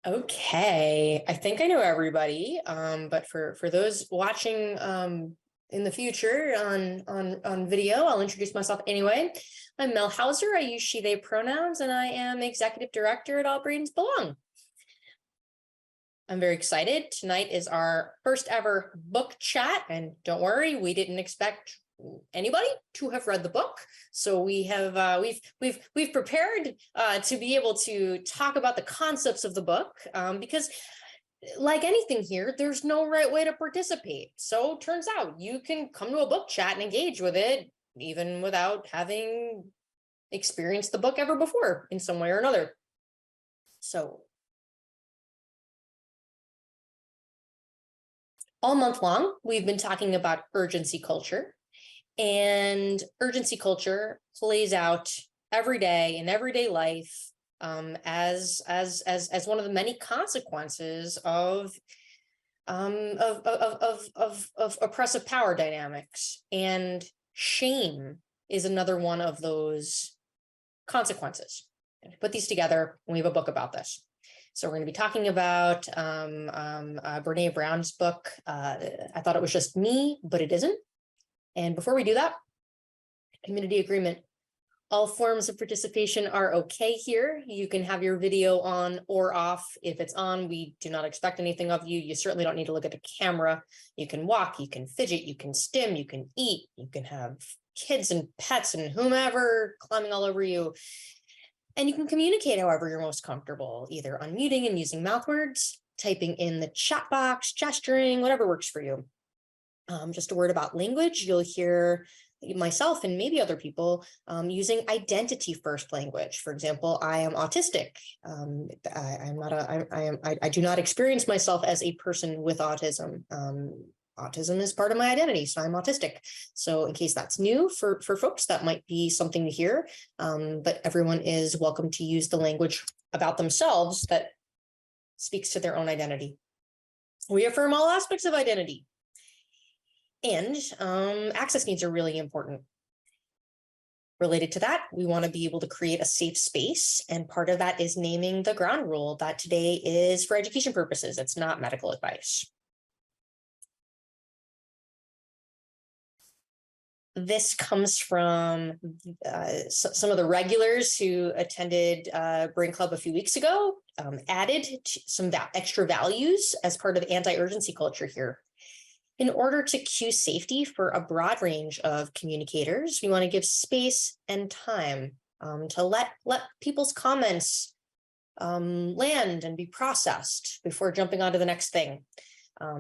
Okay, I think I know everybody, but for those watching in the future on video, I'll introduce myself anyway. I'm Mel Hauser. I use she, they pronouns, and I am executive director at All Brains Belong. I'm very excited. Tonight is our first ever book chat, and don't worry, we didn't expect anybody to have read the book, so we have we've prepared to be able to talk about the concepts of the book, because like anything here, there's no right way to participate. So it turns out you can come to a book chat and engage with it even without having experienced the book ever before in some way or another. So all month long, we've been talking about urgency culture. And urgency culture plays out every day in everyday life, as one of the many consequences of oppressive power dynamics. And shame is another one of those consequences. And put these together, and we have a book about this. So we're going to be talking about Brené Brown's book. I thought it was just me, but it isn't. And before we do that, community agreement. All forms of participation are okay here. You can have your video on or off. If it's on, we do not expect anything of you. You certainly don't need to look at the camera. You can walk, you can fidget, you can stim, you can eat, you can have kids and pets and whomever climbing all over you. And you can communicate however you're most comfortable, either unmuting and using mouth words, typing in the chat box, gesturing, whatever works for you. Just a word about language. You'll hear myself and maybe other people using identity first language. For example, I am autistic. I do not experience myself as a person with autism. Autism is part of my identity, so I'm autistic. So in case that's new for folks, that might be something to hear. But everyone is welcome to use the language about themselves that speaks to their own identity. We affirm all aspects of identity. And access needs are really important. Related to that, we want to be able to create a safe space. And part of that is naming the ground rule that today is for education purposes. It's not medical advice. This comes from some of the regulars who attended Brain Club a few weeks ago, added some extra values as part of anti-urgency culture here. In order to cue safety for a broad range of communicators, we want to give space and time to let people's comments land and be processed before jumping on to the next thing.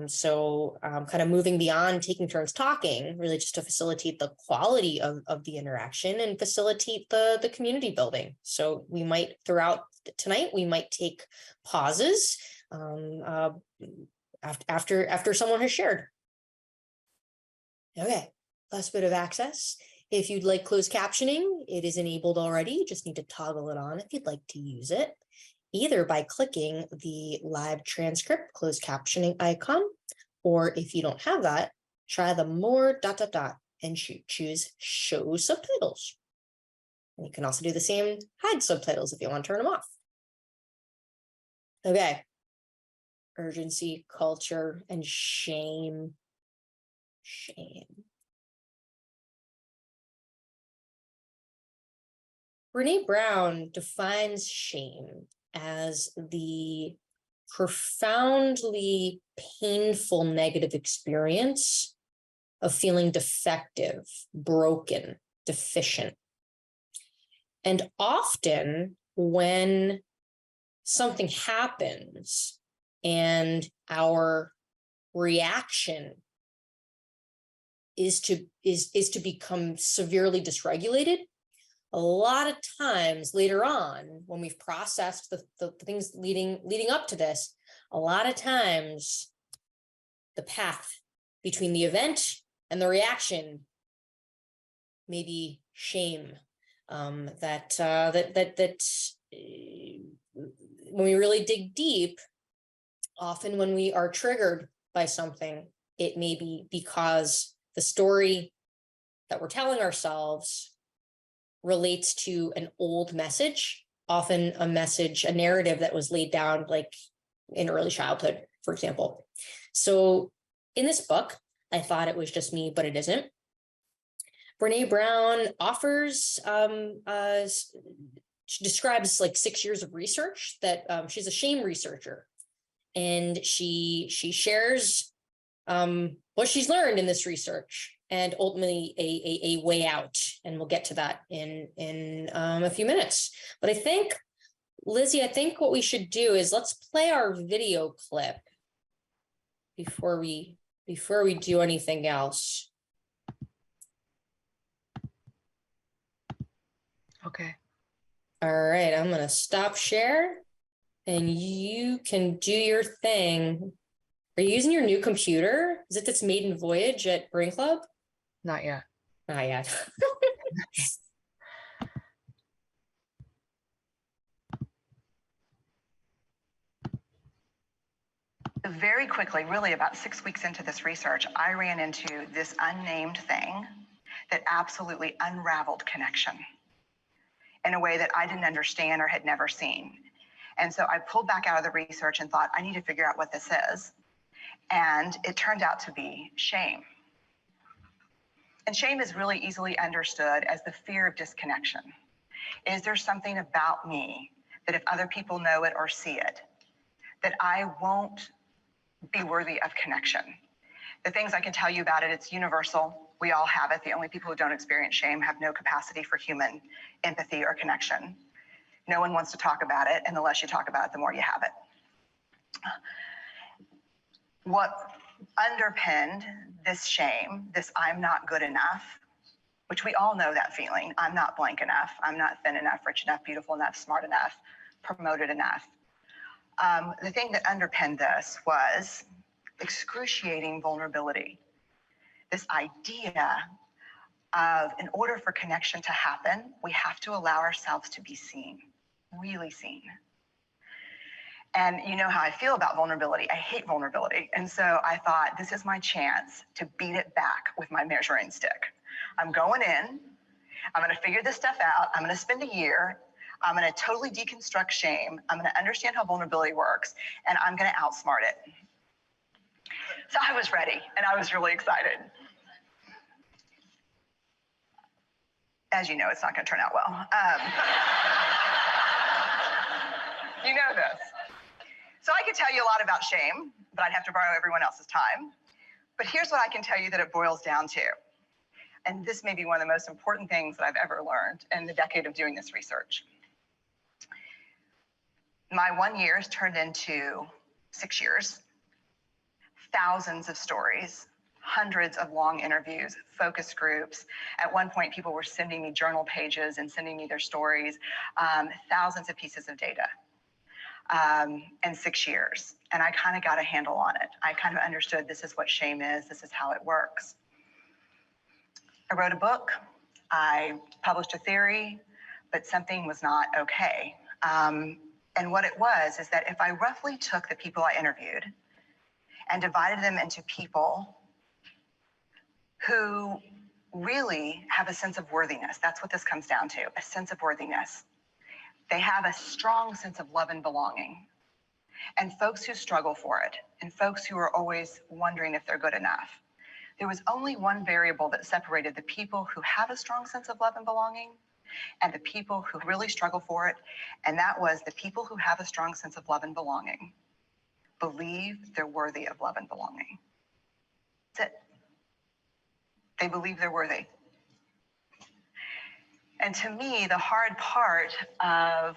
So kind of moving beyond taking turns talking, really just to facilitate the quality of the interaction and facilitate the community building. So we might, throughout tonight, we might take pauses after someone has shared. Okay, last bit of access. If you'd like closed captioning, it is enabled already. You just need to toggle it on if you'd like to use it, either by clicking the live transcript closed captioning icon, or if you don't have that, try the more ... and choose show subtitles. And you can also do the same, hide subtitles if you want to turn them off. Okay, urgency, culture, and shame. Shame. Brené Brown defines shame as the profoundly painful negative experience of feeling defective, broken, deficient. And often when something happens and our reaction is to become severely dysregulated, a lot of times later on, when we've processed the things leading up to this, a lot of times the path between the event and the reaction may be shame. That when we really dig deep, often when we are triggered by something, it may be because the story that we're telling ourselves relates to an old message, often a narrative that was laid down like in early childhood, for example. So in this book, I thought it was just me, but it isn't. Brené Brown offers, she describes like 6 years of research that she's a shame researcher. And she shares what she's learned in this research and ultimately a way out. And we'll get to that in a few minutes. But I think, Lizzie, I think what we should do is let's play our video clip before we do anything else. Okay. All right, I'm gonna stop share and you can do your thing. Are you using your new computer? Is it this maiden voyage at Brain Club? Not yet. Not yet. Very quickly, really about 6 weeks into this research, I ran into this unnamed thing that absolutely unraveled connection in a way that I didn't understand or had never seen. And so I pulled back out of the research and thought, I need to figure out what this is. And it turned out to be shame. And shame is really easily understood as the fear of disconnection. Is there something about me that if other people know it or see it, that I won't be worthy of connection? The things I can tell you about it, it's universal. We all have it. The only people who don't experience shame have no capacity for human empathy or connection. No one wants to talk about it, and the less you talk about it, the more you have it. What underpinned this shame, this I'm not good enough, which we all know that feeling, I'm not blank enough, I'm not thin enough, rich enough, beautiful enough, smart enough, promoted enough. The thing that underpinned this was excruciating vulnerability. This idea of, in order for connection to happen, we have to allow ourselves to be seen, really seen. And you know how I feel about vulnerability. I hate vulnerability. And so I thought, this is my chance to beat it back with my measuring stick. I'm going in, I'm gonna figure this stuff out, I'm gonna spend a year, I'm gonna totally deconstruct shame, I'm gonna understand how vulnerability works, and I'm gonna outsmart it. So I was ready, and I was really excited. As you know, it's not gonna turn out well. You know this. So I could tell you a lot about shame, but I'd have to borrow everyone else's time. But here's what I can tell you that it boils down to. And this may be one of the most important things that I've ever learned in the decade of doing this research. My 1 year has turned into 6 years, thousands of stories, hundreds of long interviews, focus groups. At one point, people were sending me journal pages and sending me their stories, thousands of pieces of data. In 6 years. And I kind of got a handle on it. I kind of understood this is what shame is, this is how it works. I wrote a book, I published a theory, but something was not okay. And what it was is that if I roughly took the people I interviewed and divided them into people who really have a sense of worthiness, that's what this comes down to, a sense of worthiness. They have a strong sense of love and belonging. And folks who struggle for it, and folks who are always wondering if they're good enough. There was only one variable that separated the people who have a strong sense of love and belonging and the people who really struggle for it, and that was the people who have a strong sense of love and belonging believe they're worthy of love and belonging. That's it. They believe they're worthy. And to me, the hard part of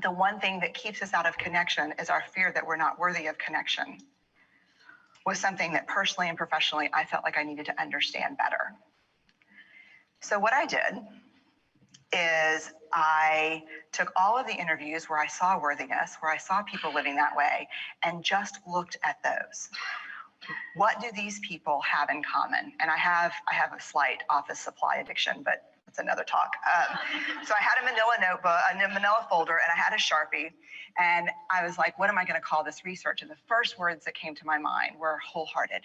the one thing that keeps us out of connection is our fear that we're not worthy of connection, was something that personally and professionally I felt like I needed to understand better. So what I did is I took all of the interviews where I saw worthiness, where I saw people living that way, and just looked at those. What do these people have in common? And I have a slight office supply addiction, but it's another talk. So I had a manila notebook, a manila folder, and I had a Sharpie. And I was like, what am I going to call this research? And the first words that came to my mind were wholehearted.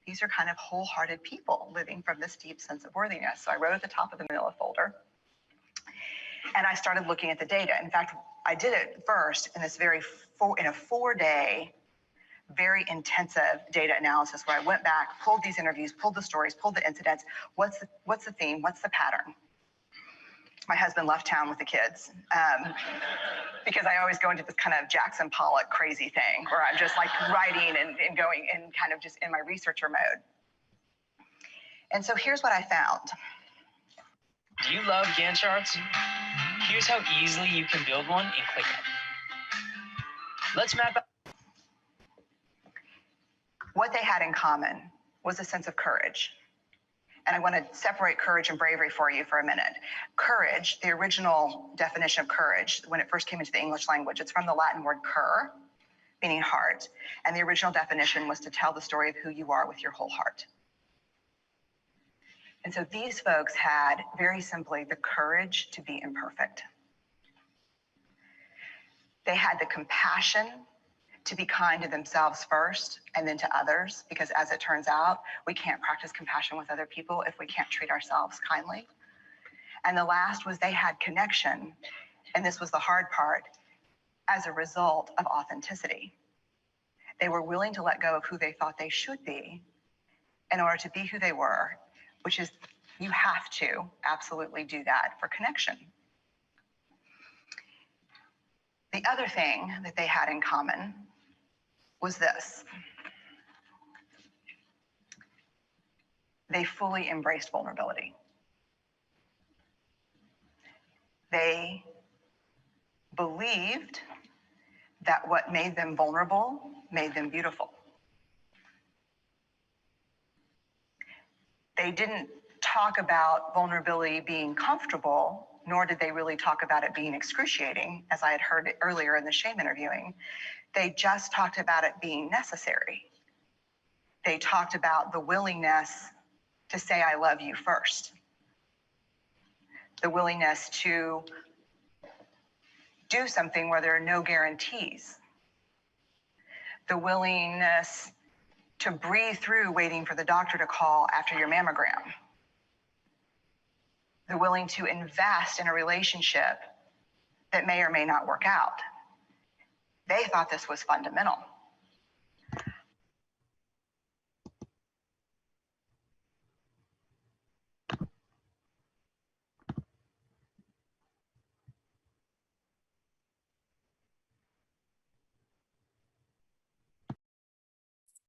These are kind of wholehearted people living from this deep sense of worthiness. So I wrote at the top of the manila folder. And I started looking at the data. In fact, I did it first in this in a 4-day, very intensive data analysis where I went back, pulled these interviews, pulled the stories, pulled the incidents. What's the theme? What's the pattern? My husband left town with the kids because I always go into this kind of Jackson Pollock crazy thing where I'm just like writing and going and kind of just in my researcher mode. And so here's what I found. Do you love Gantt charts? Here's how easily you can build one in ClickUp. Let's map out. What they had in common was a sense of courage. And I want to separate courage and bravery for you for a minute. Courage, the original definition of courage, when it first came into the English language, it's from the Latin word cur, meaning heart. And the original definition was to tell the story of who you are with your whole heart. And so these folks had, very simply, the courage to be imperfect. They had the compassion to be kind to themselves first and then to others, because as it turns out, we can't practice compassion with other people if we can't treat ourselves kindly. And the last was they had connection, and this was the hard part, as a result of authenticity. They were willing to let go of who they thought they should be in order to be who they were, which is, you have to absolutely do that for connection. The other thing that they had in common was this. They fully embraced vulnerability. They believed that what made them vulnerable made them beautiful. They didn't talk about vulnerability being comfortable, nor did they really talk about it being excruciating, as I had heard earlier in the shame interviewing. They just talked about it being necessary. They talked about the willingness to say, I love you first. The willingness to do something where there are no guarantees. The willingness to breathe through waiting for the doctor to call after your mammogram. The willing to invest in a relationship that may or may not work out. They thought this was fundamental.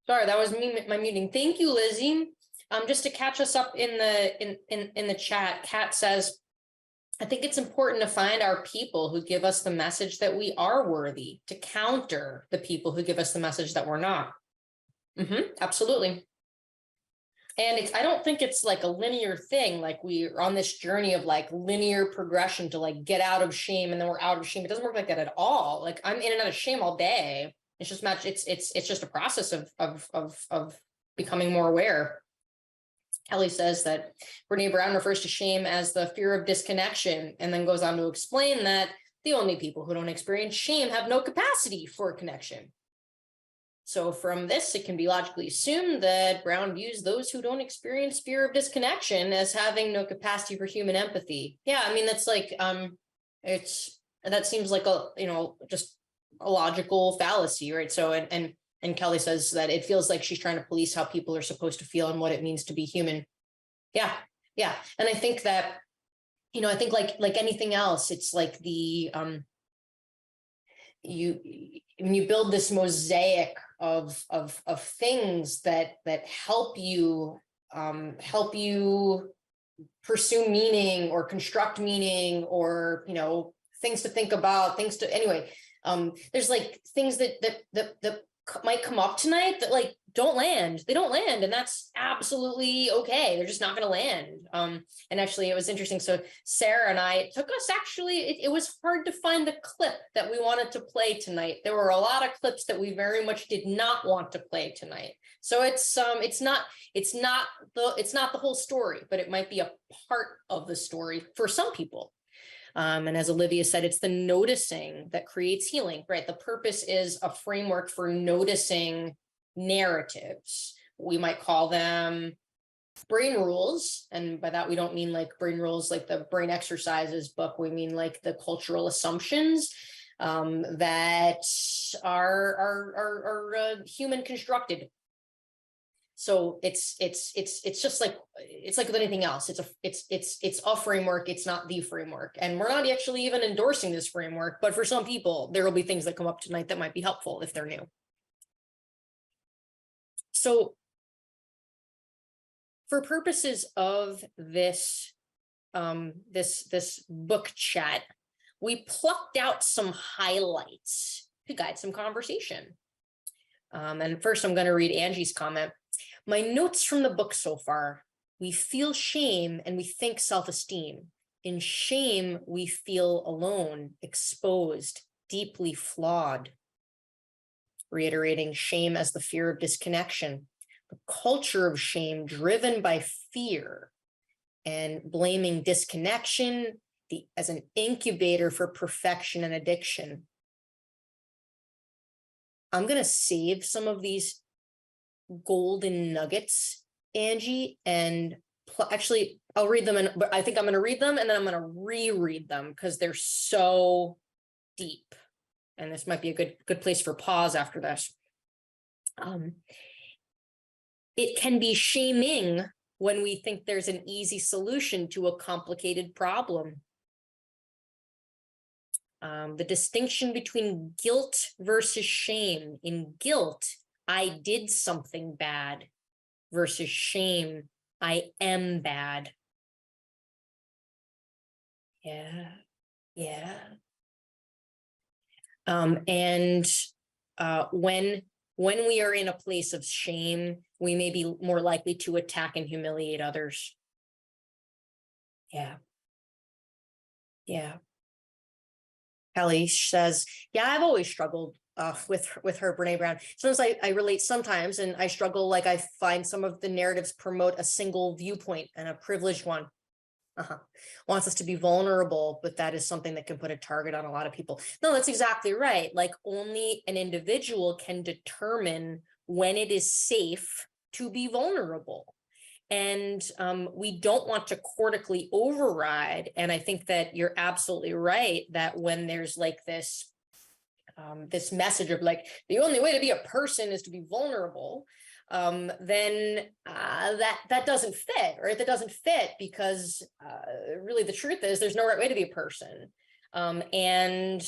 Sorry, that was me, my muting. Thank you, Lizzie. Just to catch us up in the chat, Kat says, I think it's important to find our people who give us the message that we are worthy, to counter the people who give us the message that we're not. Absolutely. And I don't think it's like a linear thing, like we're on this journey of like linear progression to like get out of shame and then we're out of shame. It doesn't work like that at all. Like I'm in and out of shame all day. It's just it's just a process of becoming more aware. Kelly says that Brené Brown refers to shame as the fear of disconnection, and then goes on to explain that the only people who don't experience shame have no capacity for connection. So from this, it can be logically assumed that Brown views those who don't experience fear of disconnection as having no capacity for human empathy. Yeah, I mean, that's like, that seems like a, just a logical fallacy, right? So, and Kelly says that it feels like she's trying to police how people are supposed to feel and what it means to be human. Yeah. And I think that, I think like anything else, it's like the, when you build this mosaic of things that help you pursue meaning or construct meaning, or things to think about, there's like things that might come up tonight that like they don't land, and that's absolutely okay. They're just not going to land. And actually it was interesting. So Sarah and I, it took us actually, it was hard to find the clip that we wanted to play tonight. There were a lot of clips that we very much did not want to play tonight. So it's not the whole story, but it might be a part of the story for some people. And as Olivia said, it's the noticing that creates healing, right? The purpose is a framework for noticing narratives. We might call them brain rules. And by that, we don't mean like brain rules like the brain exercises book. We mean like the cultural assumptions that are human constructed. So it's just like, it's like with anything else. It's a framework. It's not the framework, and we're not actually even endorsing this framework. But for some people, there will be things that come up tonight that might be helpful if they're new. So, for purposes of this this book chat, we plucked out some highlights to guide some conversation. And first, I'm going to read Angie's comment. My notes from the book so far: we feel shame and we think self-esteem. In shame, we feel alone, exposed, deeply flawed. Reiterating shame as the fear of disconnection, the culture of shame driven by fear, and blaming disconnection as an incubator for perfection and addiction. I'm going to save some of these golden nuggets, Angie, and actually I'll read them, but I think I'm going to read them and then I'm going to reread them because they're so deep, and this might be a good place for pause after this. It can be shaming when we think there's an easy solution to a complicated problem. The distinction between guilt versus shame. In guilt, I did something bad, versus shame, I am bad. Yeah. And when we are in a place of shame, we may be more likely to attack and humiliate others. Yeah. Kelly says, yeah, I've always struggled with her, Brené Brown. Sometimes I relate sometimes, and I struggle, like I find some of the narratives promote a single viewpoint and a privileged one. Wants us to be vulnerable, but that is something that can put a target on a lot of people. No, that's exactly right. Like, only an individual can determine when it is safe to be vulnerable. And we don't want to cortically override. And I think that you're absolutely right that when there's like this this message of like, the only way to be a person is to be vulnerable, then that doesn't fit, right? That doesn't fit because really the truth is there's no right way to be a person. And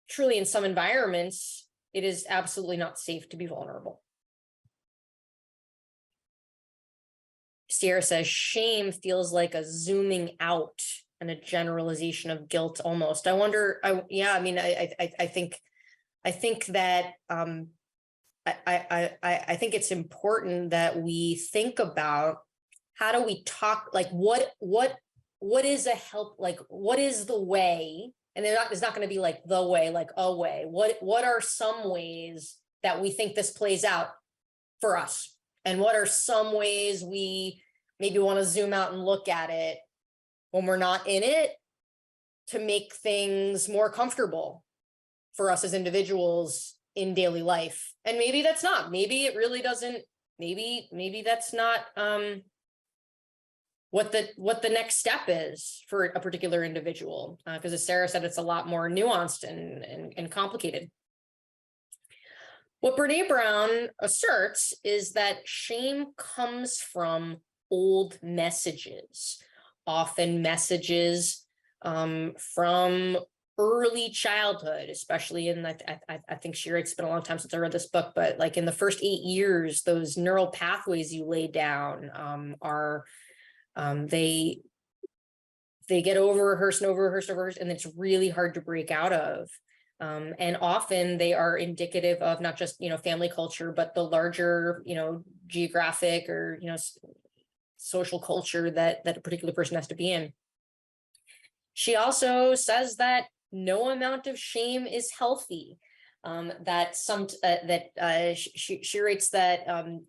truly in some environments, it is absolutely not safe to be vulnerable. Sierra says, shame feels like a zooming out and a generalization of guilt almost. I wonder, I think that I think it's important that we think about how do we talk, like what is a help, like what is the way, and it's not going to be like the way, like a way. What are some ways that we think this plays out for us? And what are some ways we maybe want to zoom out and look at it when we're not in it to make things more comfortable for us as individuals in daily life? And maybe that's not, maybe it really doesn't, maybe that's not what the next step is for a particular individual. Because as Sarah said, it's a lot more nuanced and complicated. What Brené Brown asserts is that shame comes from old messages, often messages from early childhood, especially in, I think she writes, it's been a long time since I read this book, but like in the first 8 years, those neural pathways you lay down are, they get over-rehearsed and over-rehearsed, and it's really hard to break out of. And often they are indicative of not just, family culture, but the larger, geographic or, social culture that a particular person has to be in. She also says that no amount of shame is healthy. She writes that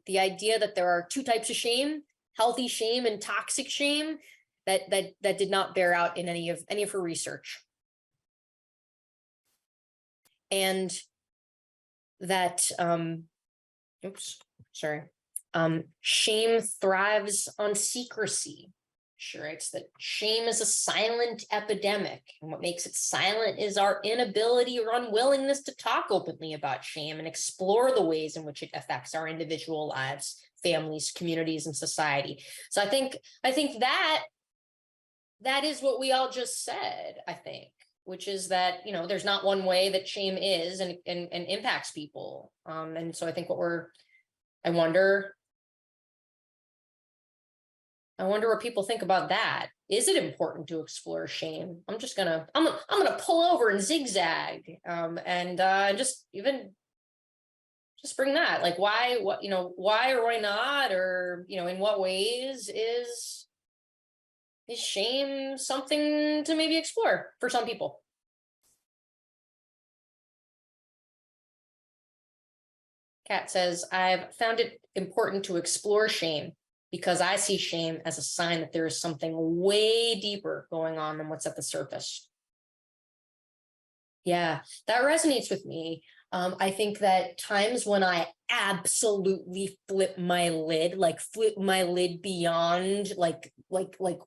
the idea that there are two types of shame, healthy shame and toxic shame, that did not bear out in any of her research. And that, shame thrives on secrecy. She writes that shame is a silent epidemic, and what makes it silent is our inability or unwillingness to talk openly about shame and explore the ways in which it affects our individual lives, families, communities, and society. So I think that is what we all just said, I think, which is that, you know, there's not one way that shame is and impacts people. And so I think I wonder what people think about that. Is it important to explore shame? I'm gonna pull over and zigzag, and just bring that, like, why, why or why not, or, in what ways is shame something to maybe explore for some people? Kat says, I've found it important to explore shame because I see shame as a sign that there is something way deeper going on than what's at the surface. Yeah, that resonates with me. I think that times when I absolutely flip my lid beyond like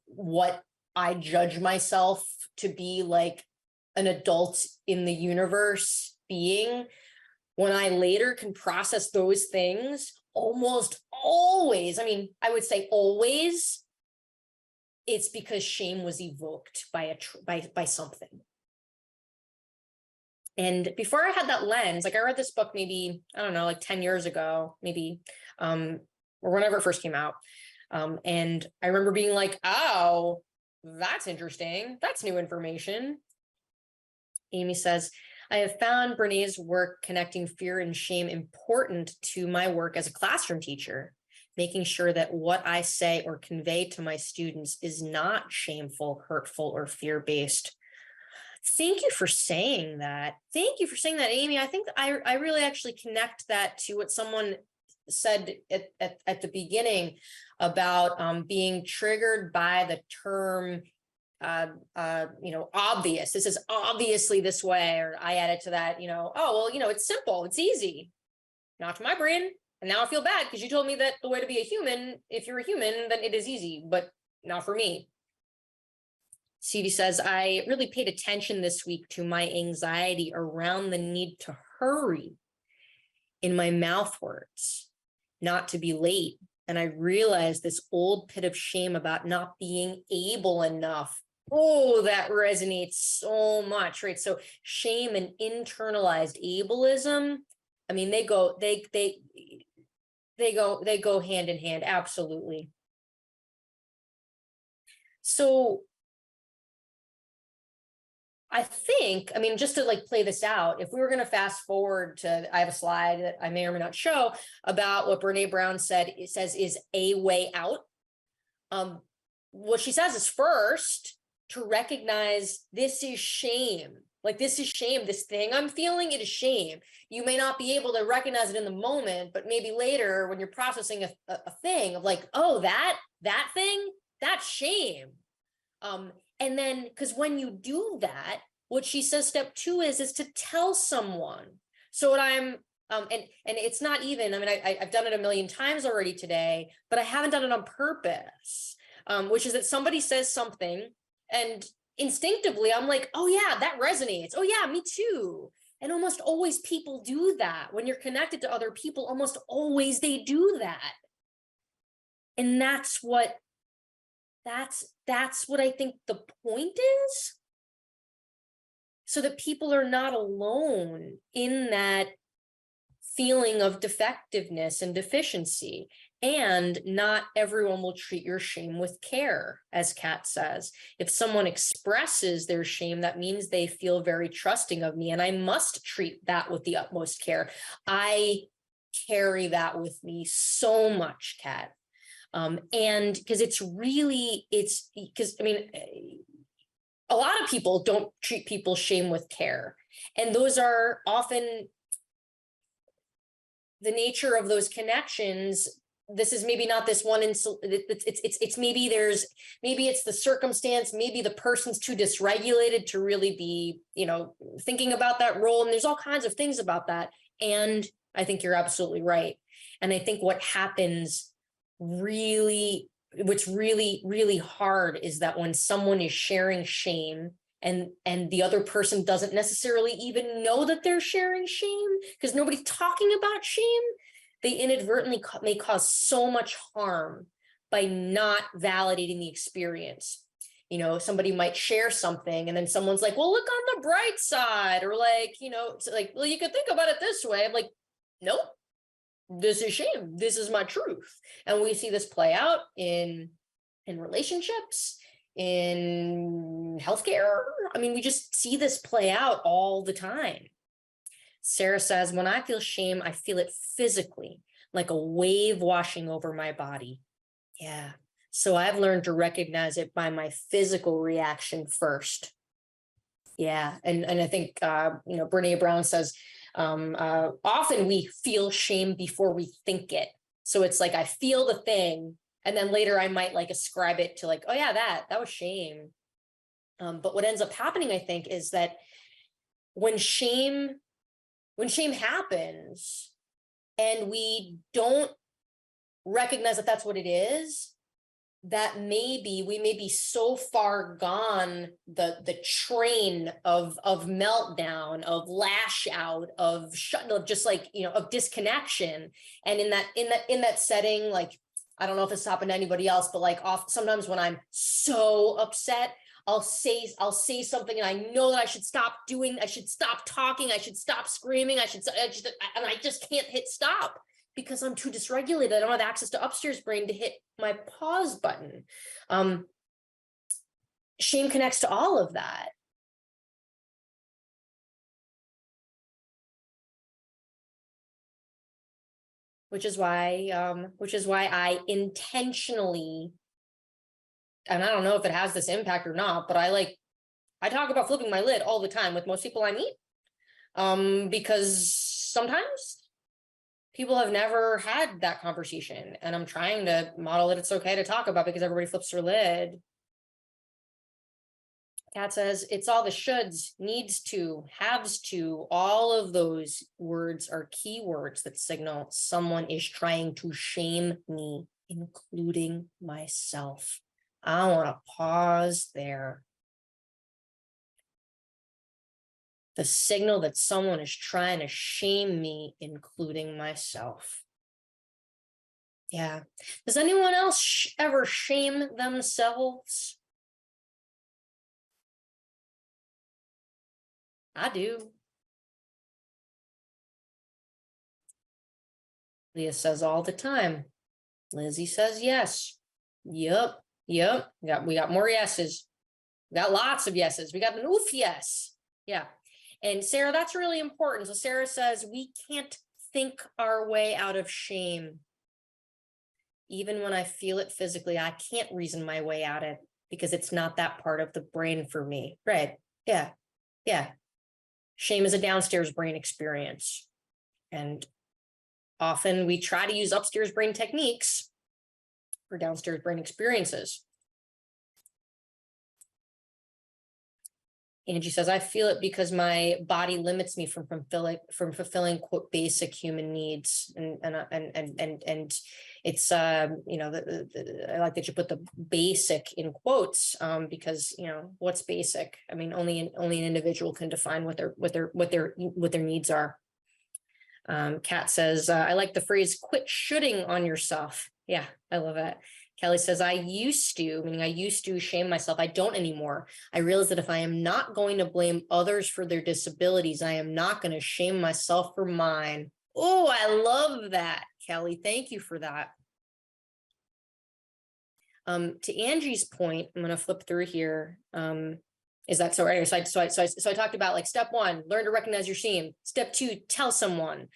what I judge myself to be, like an adult in the universe being, when I later can process those things, almost always, I mean, I would say always, it's because shame was evoked by by something. And before I had that lens, like, I read this book maybe, I don't know, like 10 years ago, maybe, or whenever it first came out. And I remember being like, oh, that's interesting. That's new information. Amy says, I have found Brené's work connecting fear and shame important to my work as a classroom teacher, making sure that what I say or convey to my students is not shameful, hurtful, or fear-based. Thank you for saying that. Thank you for saying that, Amy. I think I really actually connect that to what someone said at the beginning about being triggered by the term obvious. This is obviously this way, or I added to that, oh, well, it's simple, it's easy. Not to my brain. And now I feel bad because you told me that the way to be a human, if you're a human, then it is easy, but not for me. Stevie says, I really paid attention this week to my anxiety around the need to hurry in my mouth words, not to be late. And I realized this old pit of shame about not being able enough. Oh, that resonates so much, right? So shame and internalized ableism, I mean, they go hand in hand. Absolutely. So I think, I mean, just to like play this out, if we were going to fast forward to, I have a slide that I may or may not show about what Brené Brown said, it says is a way out. What she says is, first, to recognize this is shame. Like, this is shame. This thing I'm feeling, it is shame. You may not be able to recognize it in the moment, but maybe later when you're processing a thing of like, oh, that thing, that's shame. And then, because when you do that, what she says, step 2 is to tell someone. So what I'm, and it's not even, I mean, I've done it a million times already today, but I haven't done it on purpose, which is that somebody says something and instinctively I'm like, oh yeah, that resonates. Oh yeah, me too. And almost always people do that. When you're connected to other people, almost always they do that. And that's what I think the point is, so that people are not alone in that feeling of defectiveness and deficiency. And not everyone will treat your shame with care, as Kat says. If someone expresses their shame, that means they feel very trusting of me, and I must treat that with the utmost care. I carry that with me so much, Kat. And because it's because, I mean, a lot of people don't treat people's shame with care. And those are often the nature of those connections. This is maybe not this one, it's maybe it's the circumstance, maybe the person's too dysregulated to really be, thinking about that role. And there's all kinds of things about that. And I think you're absolutely right. And I think what happens really what's really, really hard is that when someone is sharing shame and the other person doesn't necessarily even know that they're sharing shame because nobody's talking about shame, they inadvertently may cause so much harm by not validating the experience. You know, somebody might share something and then someone's like, well, look on the bright side, or like, you know, it's like, well, you could think about it this way. I'm like, nope, this is shame. This is my truth. And we see this play out in relationships, in healthcare. I mean, we just see this play out all the time. Sarah says, when I feel shame, I feel it physically, like a wave washing over my body. Yeah. So I've learned to recognize it by my physical reaction first. Yeah. And I think, you know, Brené Brown says, often we feel shame before we think it. So it's like, I feel the thing, and then later I might like ascribe it to like, oh yeah, that was shame. But what ends up happening, I think, is that when shame happens and we don't recognize that that's what it is, that we may be so far gone the train of meltdown, of lash out, of just like, you know, of disconnection. And in that setting, like, I don't know if this happened to anybody else, but like sometimes when I'm so upset, I'll say something and I know that I should stop talking, I should stop screaming, and I just can't hit stop because I'm too dysregulated. I don't have access to upstairs brain to hit my pause button. Shame connects to all of that. Which is why I intentionally, and I don't know if it has this impact or not, but I talk about flipping my lid all the time with most people I meet, because sometimes people have never had that conversation, and I'm trying to model that it's okay to talk about because everybody flips their lid. Kat says, it's all the shoulds, needs to, haves to, all of those words are keywords that signal someone is trying to shame me, including myself. I want to pause there. The signal that someone is trying to shame me, including myself. Yeah. Does anyone else ever shame themselves? I do. Leah says all the time. Lizzie says yes. Yep. We got more yeses. We got lots of yeses. We got an oof yes. Yeah. And Sarah, that's really important. So Sarah says we can't think our way out of shame. Even when I feel it physically, I can't reason my way out of it because it's not that part of the brain for me. Right. Yeah. Shame is a downstairs brain experience. And often we try to use upstairs brain techniques for downstairs brain experiences. Angie says, I feel it because my body limits me from fulfilling quote basic human needs, and it's you know, I like that you put the basic in quotes, because you know what's basic. I mean, only an individual can define what their needs are. Kat says, I like the phrase "quit shooting on yourself." Yeah, I love that. Kelly says, I used to shame myself. I don't anymore. I realize that if I am not going to blame others for their disabilities, I am not going to shame myself for mine. Oh, I love that, Kelly. Thank you for that. To Angie's point, I'm going to flip through here. Is that so? Anyway, so I talked about like step 1, learn to recognize your shame. Step 2, tell someone.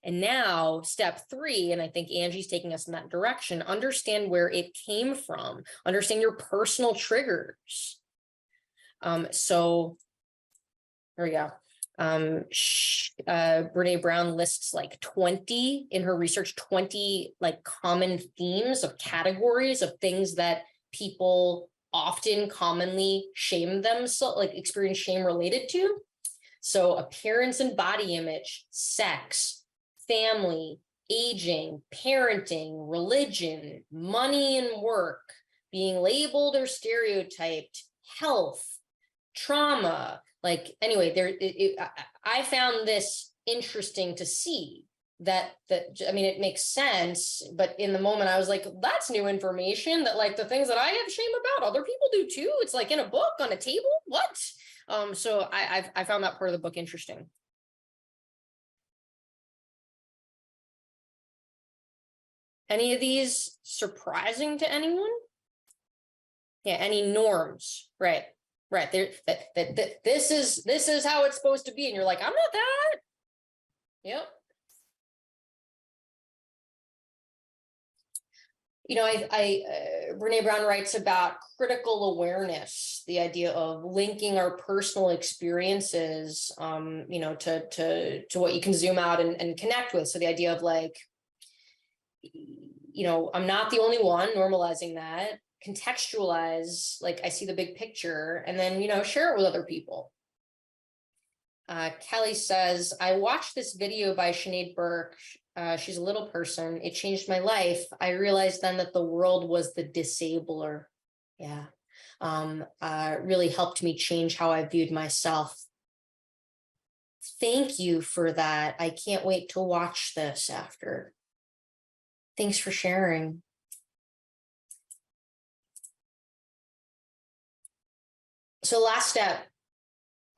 And now step 3, and I think Angie's taking us in that direction, understand where it came from, understand your personal triggers. So there we go. Brené Brown lists like 20 in her research, 20 like common themes of categories of things that people often commonly shame themselves, like experience shame related to. So appearance and body image, sex, family, aging, parenting, religion, money and work, being labeled or stereotyped, health, trauma. Like, anyway, I found this interesting to see that I mean, it makes sense, but in the moment I was like, that's new information, that like the things that I have shame about, other people do too. It's like in a book on a table. What? So I found that part of the book interesting. Any of these surprising to anyone? Yeah, any norms? Right. There, this is how it's supposed to be, and you're like, I'm not that. Yep. You know, Brené Brown writes about critical awareness, the idea of linking our personal experiences, you know, to what you can zoom out and connect with. So the idea of like, you know, I'm not the only one, normalizing that, contextualize, like I see the big picture, and then, you know, share it with other people. Kelly says, I watched this video by Sinead Burke. She's a little person. It changed my life. I realized then that the world was the disabler. Yeah. Really helped me change how I viewed myself. Thank you for that. I can't wait to watch this after. Thanks for sharing. So last step,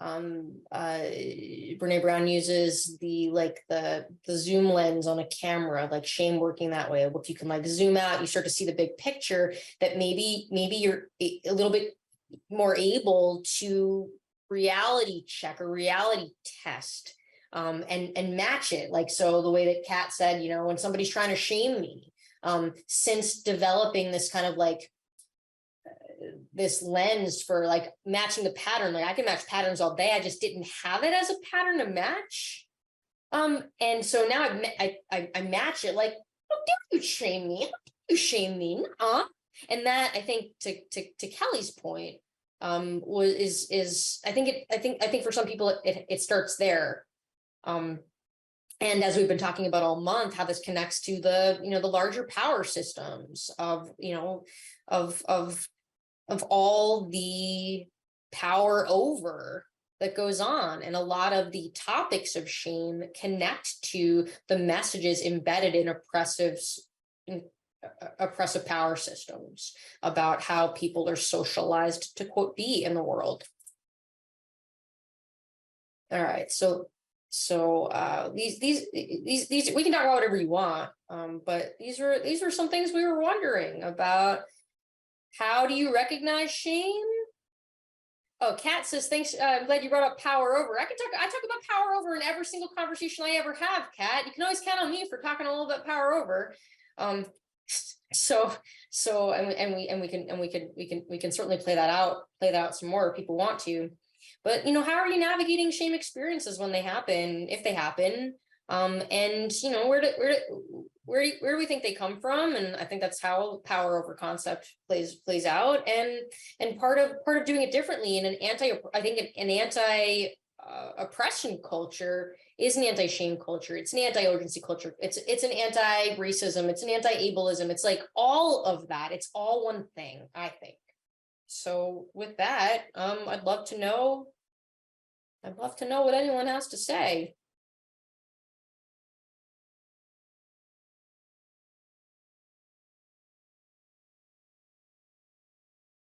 Brené Brown uses the zoom lens on a camera, like shame working that way. If you can like zoom out, you start to see the big picture, that maybe you're a little bit more able to reality check or reality test, and match it. Like, so the way that Kat said, you know, when somebody's trying to shame me, since developing this kind of like this lens for like matching the pattern, like I can match patterns all day, I just didn't have it as a pattern to match, and so now I match it, like, how dare you shame me, how dare you shame me, and that, I think, to Kelly's point, is I think for some people it starts there, and as we've been talking about all month, how this connects to the, you know, the larger power systems of, you know, of all the power over that goes on. And a lot of the topics of shame connect to the messages embedded in oppressive power systems about how people are socialized to, quote, be in the world. All right, so these we can talk about whatever you want, but these were some things we were wondering about. How do you recognize shame? Oh, Kat says, thanks. I'm glad you brought up power over. I talk about power over in every single conversation I ever have, Kat. You can always count on me for talking a little bit power over. So we can certainly play that out some more if people want to. But, you know, how are you navigating shame experiences when they happen, if they happen? And, you know, where do we think they come from? And I think that's how power over concept plays out. And part of doing it differently in an anti oppression culture is an anti-shame culture. It's an anti-urgency culture. It's an anti-racism. It's an anti-ableism. It's like all of that. It's all one thing, I think. So with that, I'd love to know what anyone has to say.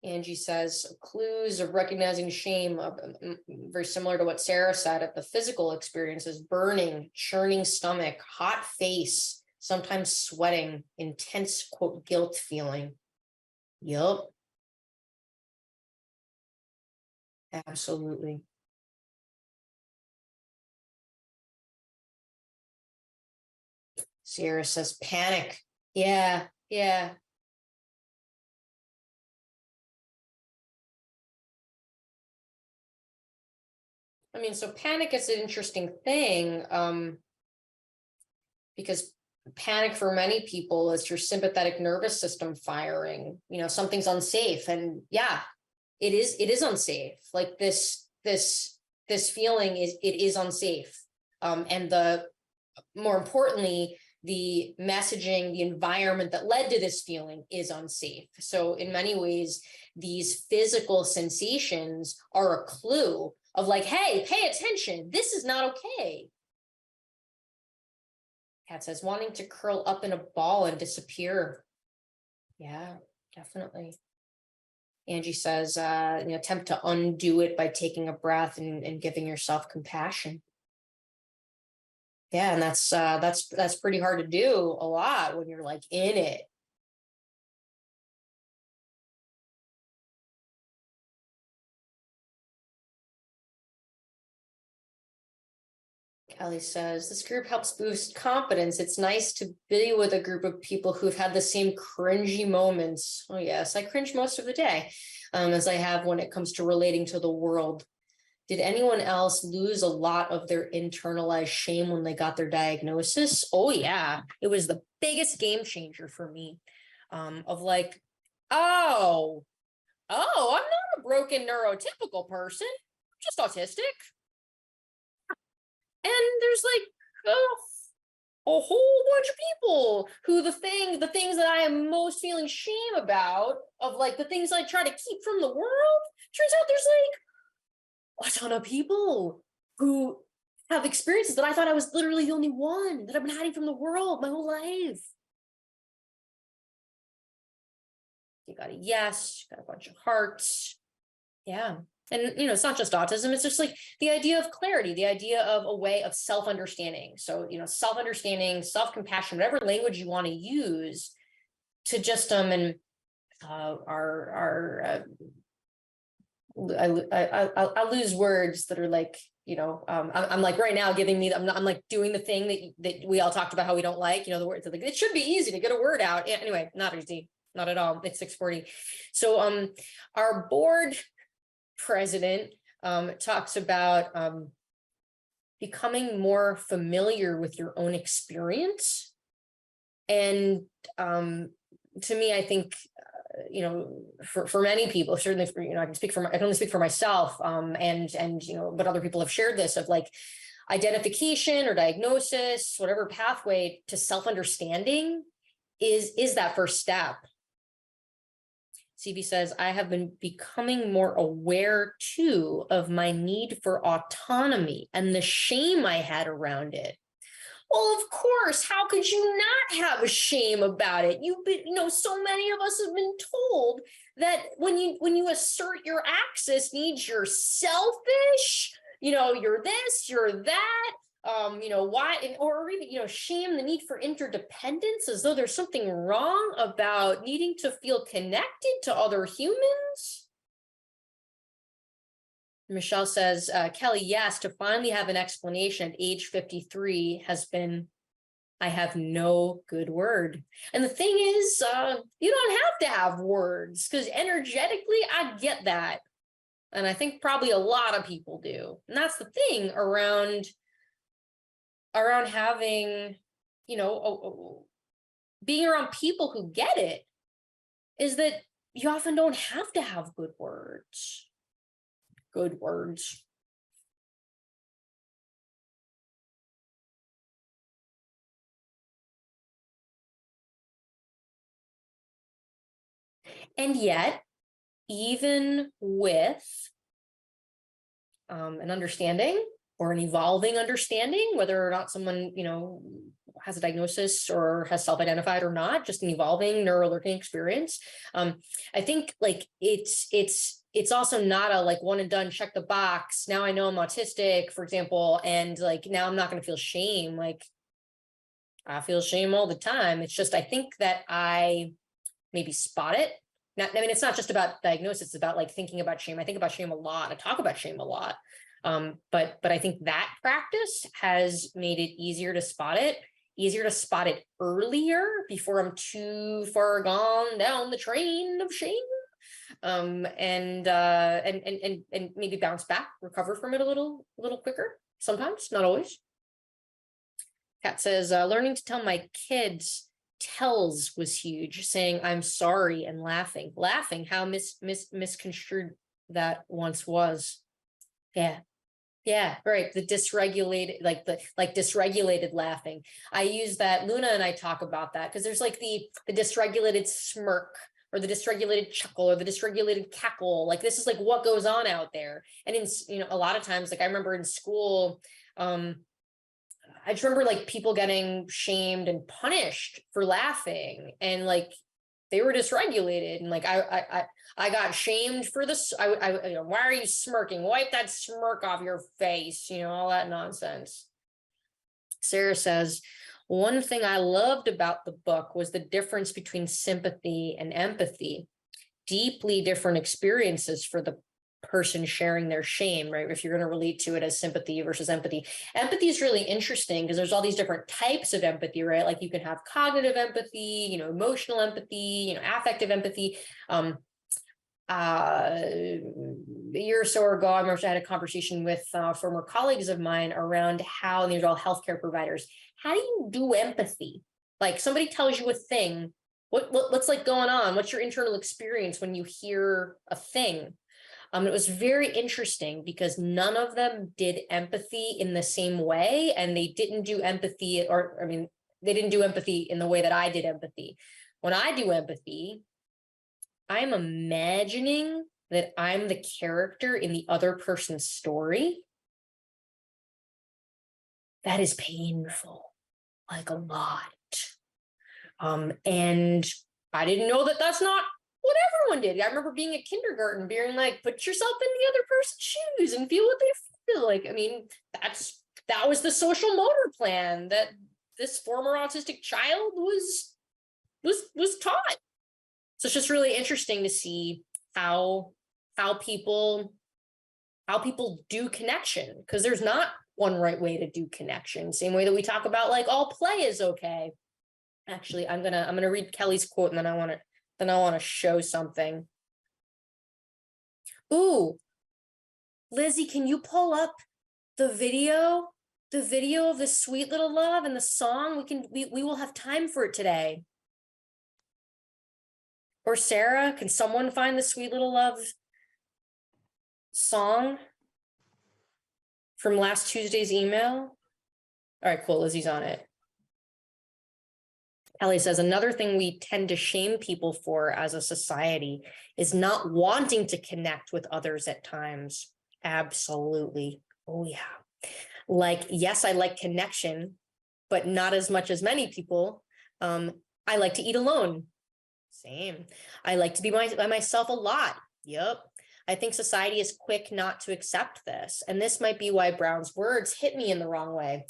Angie says, clues of recognizing shame, very similar to what Sarah said, at the physical experiences: burning, churning stomach, hot face, sometimes sweating, intense, quote, guilt feeling. Yup. Absolutely. Sierra says, panic. Yeah. I mean, so panic is an interesting thing, because panic for many people is your sympathetic nervous system firing. You know, something's unsafe, and yeah, it is unsafe. Like this feeling is unsafe, and more importantly, the messaging, the environment that led to this feeling is unsafe. So in many ways, these physical sensations are a clue of like, hey, pay attention, this is not okay. Kat says, wanting to curl up in a ball and disappear. Yeah, definitely. Angie says, attempt to undo it by taking a breath and giving yourself compassion. Yeah, and that's pretty hard to do a lot when you're like in it. Kelly says, this group helps boost confidence. It's nice to be with a group of people who've had the same cringy moments. Oh yes, I cringe most of the day, as I have when it comes to relating to the world. Did anyone else lose a lot of their internalized shame when they got their diagnosis? Oh yeah, it was the biggest game changer for me. Of like, oh, I'm not a broken neurotypical person, I'm just autistic. And there's like a whole bunch of people who the things that I am most feeling shame about, of like the things I try to keep from the world, turns out there's like a ton of people who have experiences that I thought I was literally the only one that I've been hiding from the world my whole life. You got a yes, you got a bunch of hearts. Yeah. And, it's not just autism. It's just like the idea of clarity, the idea of a way of self-understanding. So, self-understanding, self-compassion, whatever language you want to use to just, I lose words that are like, I'm like right now giving me, I'm like doing the thing that we all talked about how we don't like, the words, like, it should be easy to get a word out. Anyway, not easy, not at all. It's 6:40. So, our board president talks about becoming more familiar with your own experience. And to me, I think, for many people, certainly for, I can only speak for myself, and but other people have shared this, of like identification or diagnosis, whatever pathway to self-understanding is that first step. CB says, I have been becoming more aware too of my need for autonomy and the shame I had around it. Well, of course, how could you not have a shame about it? So many of us have been told that when you assert your access needs, you're selfish, you're this, you're that. Why, or even, shame, the need for interdependence, as though there's something wrong about needing to feel connected to other humans. Michelle says, Kelly, yes, to finally have an explanation at age 53 has been, I have no good word. And the thing is, you don't have to have words, because energetically, I get that. And I think probably a lot of people do. And that's the thing around having, being around people who get it, is that you often don't have to have good words. Good words. And yet, even with an understanding or an evolving understanding, whether or not someone, has a diagnosis or has self-identified or not, just an evolving neurolearning experience. I think like it's also not a like one and done, check the box. Now I know I'm autistic, for example, and like now I'm not going to feel shame. Like I feel shame all the time. It's just, I think that I maybe spot it. It's not just about diagnosis, it's about like thinking about shame. I think about shame a lot. I talk about shame a lot. But I think that practice has made it easier to spot it earlier before I'm too far gone down the train of shame. And maybe bounce back, recover from it a little quicker. Sometimes, not always. Kat says, learning to tell my kids tells was huge, saying I'm sorry and laughing how misconstrued that once was. Yeah, Yeah, right. The dysregulated, like dysregulated laughing. I use that. Luna and I talk about that because there's like the dysregulated smirk or the dysregulated chuckle or the dysregulated cackle. Like this is like what goes on out there. And in, you know, a lot of times, like I remember in school, I just remember like people getting shamed and punished for laughing, and like they were dysregulated, and like I got shamed for this. You know, why are you smirking? Wipe that smirk off your face. You know, all that nonsense. Sarah says, one thing I loved about the book was the difference between sympathy and empathy. Deeply different experiences for the person sharing their shame, right? If you're going to relate to it as sympathy versus empathy. Empathy is really interesting because there's all these different types of empathy, right? Like you can have cognitive empathy, you know, emotional empathy, you know, affective empathy. A year or so ago, I remember I had a conversation with former colleagues of mine around how, and these are all healthcare providers, how do you do empathy? Like somebody tells you a thing, what's like going on? What's your internal experience when you hear a thing? It was very interesting because none of them did empathy in the same way, and they didn't do empathy, or I mean, they didn't do empathy in the way that I did empathy. When I do empathy, I'm imagining that I'm the character in the other person's story. That is painful, like a lot. And I didn't know that that's not what everyone did. I remember being at kindergarten, being like, put yourself in the other person's shoes and feel what they feel like. I mean, that was the social motor plan that this former autistic child was taught. So it's just really interesting to see how people do connection, because there's not one right way to do connection. Same way that we talk about like all play is okay. Actually, I'm gonna read Kelly's quote, and then I want to show something. Ooh, Lizzie, can you pull up the video of the sweet little love and the song? We will have time for it today. Or Sarah, can someone find the sweet little love song from last Tuesday's email? All right, cool. Lizzie's on it. Kelly says, another thing we tend to shame people for as a society is not wanting to connect with others at times. Absolutely. Oh, yeah. Like, yes, I like connection, but not as much as many people. I like to eat alone. Same. I like to be by myself a lot. Yep. I think society is quick not to accept this. And this might be why Brown's words hit me in the wrong way.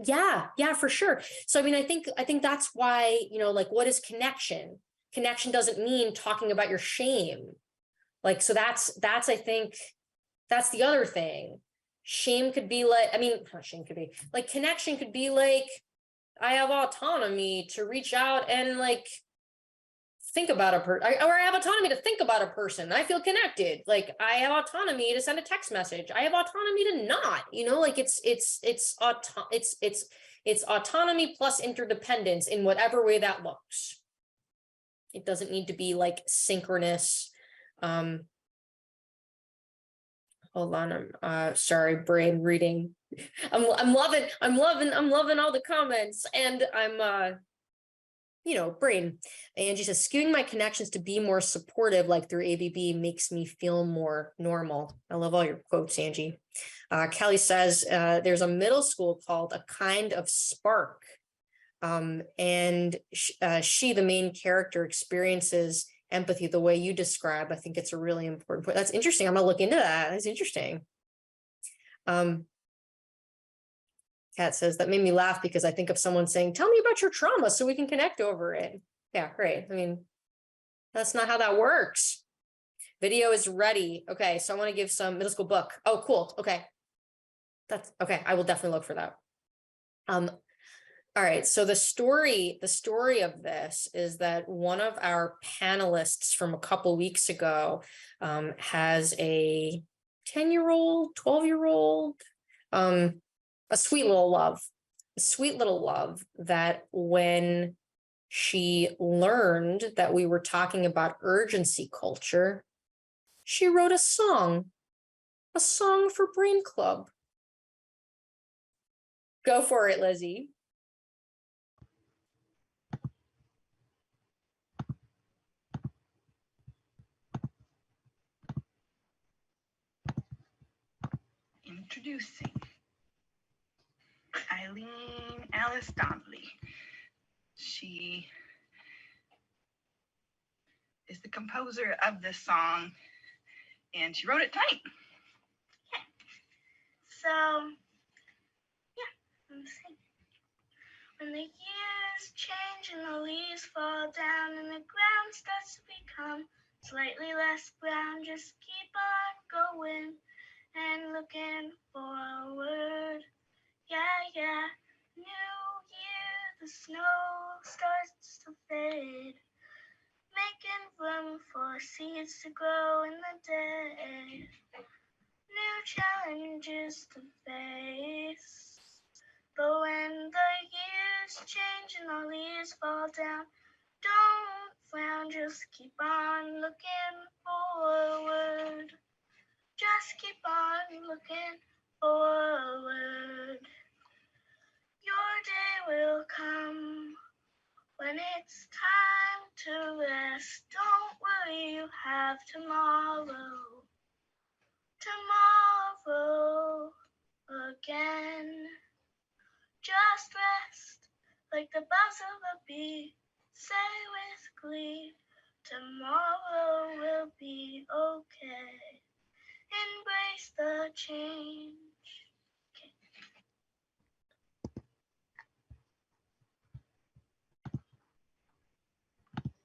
Yeah, for sure. So, I mean, I think that's why, you know, like, what is connection? Connection doesn't mean talking about your shame. Like, so that's, I think that's the other thing. Shame could be like, I mean, shame could be like, connection could be like, I have autonomy to reach out and like, think about a person, or I have autonomy to think about a person. I feel connected. Like I have autonomy to send a text message. I have autonomy to not, you know, like it's autonomy plus interdependence in whatever way that looks. It doesn't need to be like synchronous. Hold on. I'm sorry, brain reading. I'm loving all the comments, and I'm you know, brain. Angie says, skewing my connections to be more supportive, like through ABB, makes me feel more normal. I love all your quotes, Angie. Kelly says, there's a middle school called A Kind of Spark. And she, the main character, experiences empathy the way you describe. I think it's a really important point. That's interesting. I'm gonna look into that. That's interesting. Kat says, that made me laugh because I think of someone saying, tell me about your trauma so we can connect over it. Yeah, great. I mean, that's not how that works. Video is ready. Okay, so I want to give some middle school book. Oh, cool. Okay. That's okay. I will definitely look for that. All right. So the story of this is that one of our panelists from a couple weeks ago has a 10-year-old, 12-year-old, a sweet little love that when she learned that we were talking about urgency culture, she wrote a song for Brain Club. Go for it, Lizzie. Introducing Eileen Alice Donnelly. She is the composer of this song, and she wrote it tonight. So, yeah, I'm singing. When the years change and the leaves fall down and the ground starts to become slightly less brown, just keep on going and looking forward. Yeah, yeah. New year, the snow starts to fade, making room for seeds to grow in the day. New challenges to face. But when the years change and the leaves fall down, don't frown, just keep on looking forward. Just keep on looking forward. Your day will come when it's time to rest. Don't worry, you have tomorrow. Tomorrow again. Just rest like the buzz of a bee. Say with glee, tomorrow will be okay. Embrace the change.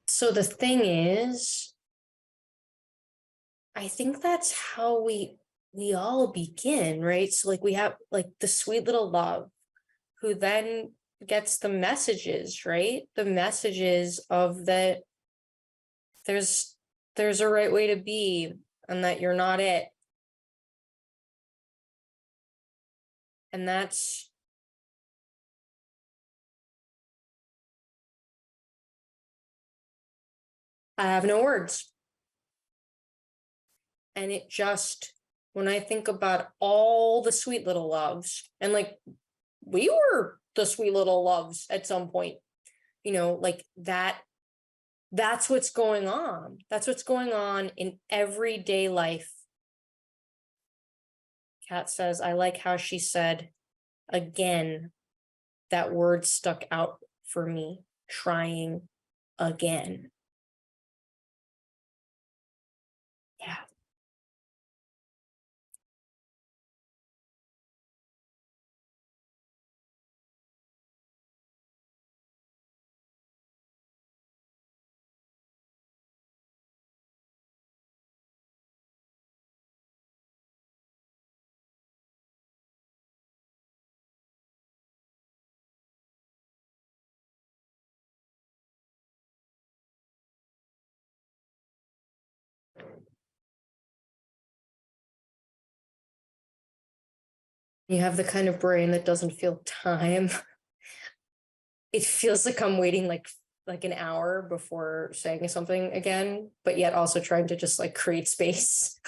So the thing is, I think that's how we all begin, right? So like we have like the sweet little love who then gets the messages, right? The messages of that there's a right way to be and that you're not it. And that's I have no words. And it just, when I think about all the sweet little loves, and like we were the sweet little loves at some point, you know, like that's what's going on. That's what's going on in everyday life. Kat says, I like how she said, again, that word stuck out for me, trying again. Yeah. You have the kind of brain that doesn't feel time. It feels like I'm waiting like an hour before saying something again, but yet also trying to just like create space.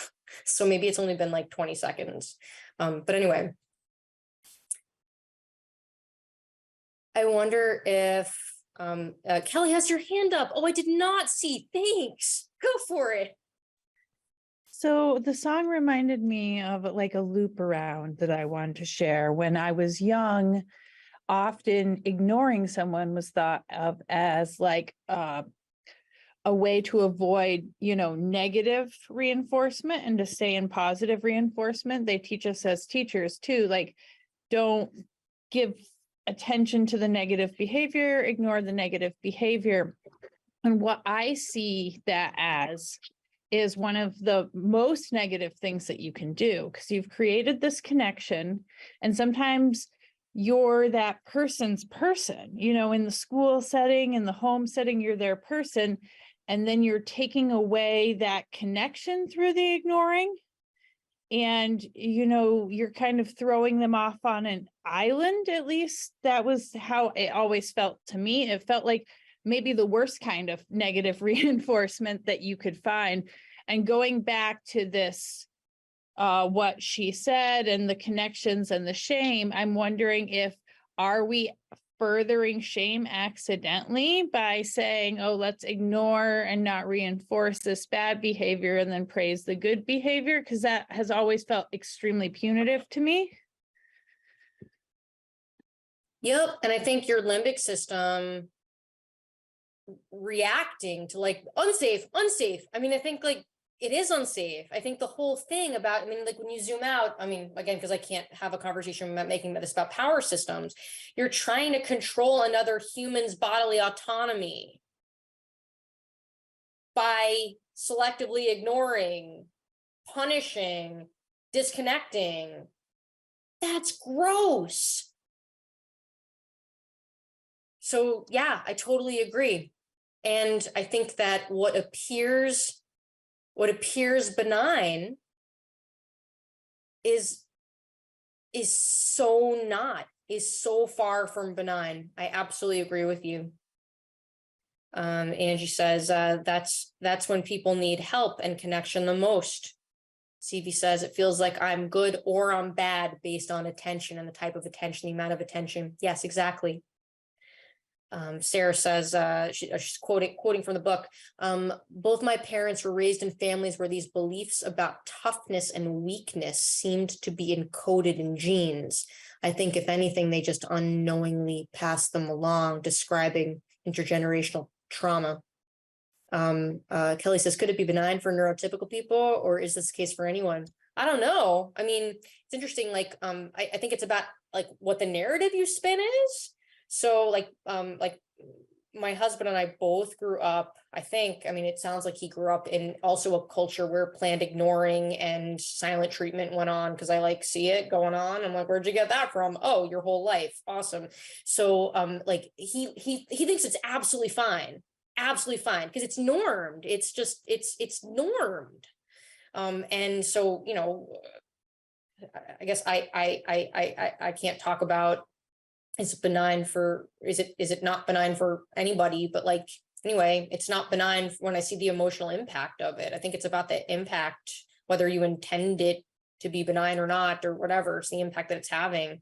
So maybe it's only been like 20 seconds. But anyway, I wonder if Kelly has your hand up. Oh, I did not see. Thanks. Go for it. So the song reminded me of like a loop around that I wanted to share. When I was young, often ignoring someone was thought of as like a way to avoid, negative reinforcement and to stay in positive reinforcement. They teach us as teachers too, like don't give attention to the negative behavior, ignore the negative behavior. And what I see that as is one of the most negative things that you can do, because you've created this connection, and sometimes you're that person's person, in the school setting, in the home setting, you're their person, and then you're taking away that connection through the ignoring. And, you're kind of throwing them off on an island. At least that was how it always felt to me. It felt like maybe the worst kind of negative reinforcement that you could find. And going back to this what she said and the connections and the shame, I'm wondering if, are we furthering shame accidentally by saying, oh, let's ignore and not reinforce this bad behavior and then praise the good behavior? Because that has always felt extremely punitive to me. Yep. And I think your limbic system reacting to like unsafe. I mean, I think like it is unsafe. I think the whole thing about, I mean, like when you zoom out, I mean, again, because I can't have a conversation about making this about power systems, you're trying to control another human's bodily autonomy by selectively ignoring, punishing, disconnecting. That's gross. So yeah, I totally agree. And I think that what appears benign is so far from benign. I absolutely agree with you. Angie says that's when people need help and connection the most. CV says it feels like I'm good or I'm bad based on attention and the type of attention, the amount of attention. Yes, exactly. Sarah says, she's quoting from the book, both my parents were raised in families where these beliefs about toughness and weakness seemed to be encoded in genes. I think if anything, they just unknowingly passed them along, describing intergenerational trauma. Kelly says, could it be benign for neurotypical people, or is this the case for anyone? I don't know. I mean, it's interesting. Like, I think it's about like what the narrative you spin is. So like my husband and I both grew up, I think, I mean, it sounds like he grew up in also a culture where planned ignoring and silent treatment went on, because I like see it going on. I'm like, where'd you get that from? Oh, your whole life. Awesome. So like he thinks it's absolutely fine, because it's normed. It's just, it's normed. And so, you know, I guess I can't talk about, is it benign for, is it not benign for anybody, but like, anyway, it's not benign when I see the emotional impact of it. I think it's about the impact, whether you intend it to be benign or not, or whatever, it's the impact that it's having.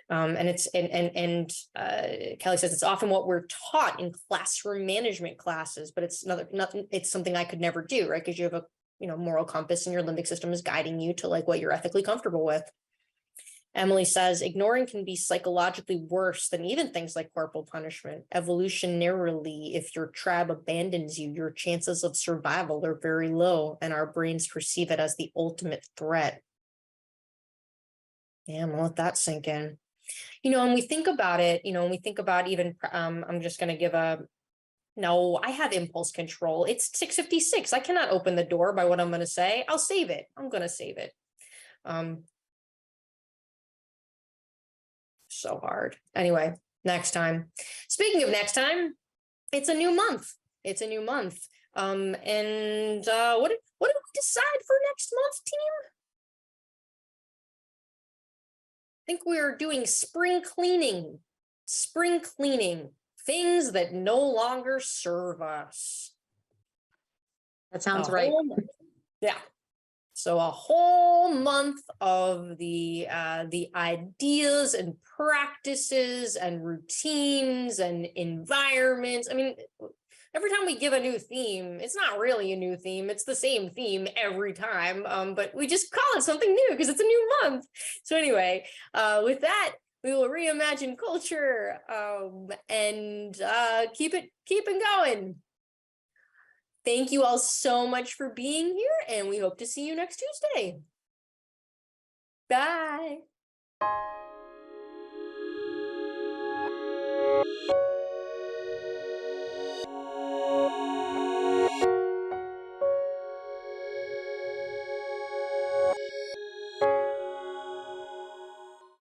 And it's, Kelly says it's often what we're taught in classroom management classes, but it's nothing, it's something I could never do, right? Because you have a, you know, moral compass and your limbic system is guiding you to like what you're ethically comfortable with. Emily says, ignoring can be psychologically worse than even things like corporal punishment. Evolutionarily, if your tribe abandons you, your chances of survival are very low, and our brains perceive it as the ultimate threat. Yeah, I'm gonna let that sink in. You know, and we think about it, you know, and we think about even, I'm just gonna give a, no, I have impulse control. It's 6:56. I cannot open the door by what I'm gonna say. I'll save it. I'm gonna save it. So hard. Anyway, next time. Speaking of next time, it's a new month. It's a new month. And what did we decide for next month, team? I think we're doing spring cleaning. Spring cleaning. Things that no longer serve us. That sounds right. Yeah. So a whole month of the ideas and practices and routines and environments. I mean, every time we give a new theme, it's not really a new theme. It's the same theme every time, but we just call it something new because it's a new month. So anyway, with that, we will reimagine culture and keep it going. Thank you all so much for being here, and we hope to see you next Tuesday. Bye.